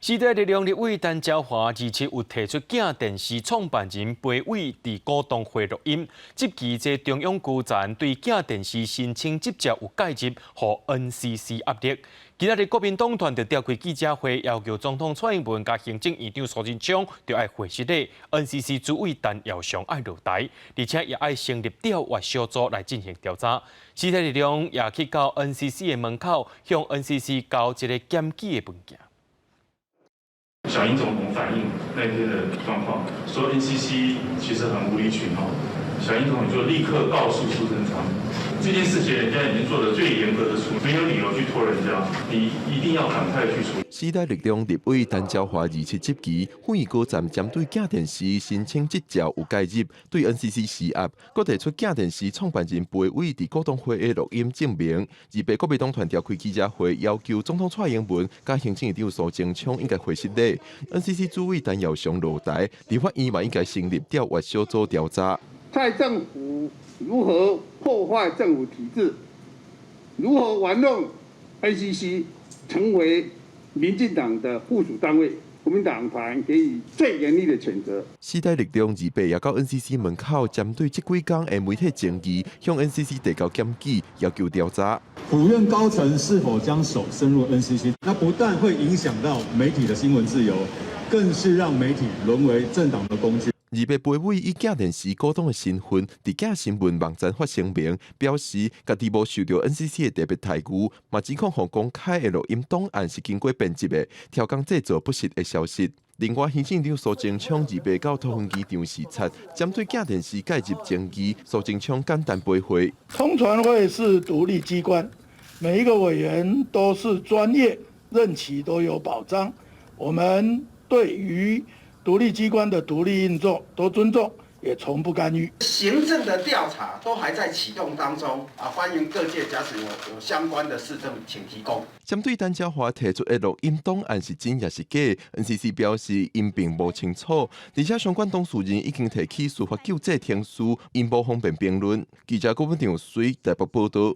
时代力量立委陈昭华27有提出镜电视创办人裴伟伫股东会录音，即期这中央高层对镜电视申请直接有介入，互 NCC 压力。今日国民党团就召开记者会，要求总统蔡英文甲行政院长苏贞昌就要回实的 NCC 主委陈耀祥爱落台，而且也要成立调查小组来进行调查。时代力量也去到 NCC 的门口，向 NCC 交一个检举的文件。小英总统反映那天的状况，说 NCC 其实很无理取闹。小英总统就立刻告诉苏贞昌，这件事情人家已经做了最严格的处理，没有理由去拖人家，你一定要赶快去处理。时代力量立委陈昭华27集期，反映高站针对镜电视申请执照有介入，对 NCC 施压，佮提出镜电视创办人裴伟伫股东会的录音证明。而被国民党团召开记者会，要求总统蔡英文甲行政院长苏贞昌应该回实的 NCC 主委陈耀祥落台，立法院嘛应该成立调查小组调查。蔡政府如何破坏政府体制，如何玩弄 NCC 成为民进党的附属单位，国民党团给予最严厉的谴责。时代力量28也到 NCC 门口，针对这几天的媒体争议，向 NCC 提交检举，要求调查。府院高层是否将手伸入 NCC？ 那不但会影响到媒体的新闻自由，更是让媒体沦为政党的工具。而被裴伟以镜电视股东的身份，伫镜新闻网站发声明，表示家己无受到 NCC 的特别待遇，嘛指控互公开的录音档案是经过编辑的，调工制作不实的消息。另外，行政长苏贞昌28到桃园机场视察，针对镜电视介入争议，苏贞昌简单驳回。通传会是独立机关，每一个委员都是专业，任期都有保障。我们对于独立机关的独立运作都尊重，也从不干预。行政的调查都还在启动当中欢迎各界假使有相关的事证，请提供。针对陈昭华提出的录音档案是真也是假 ，NCC 表示因并无清楚，而且相关当事人已经提起司法救济庭诉，因无方便评论。记者郭文祥随台北报道。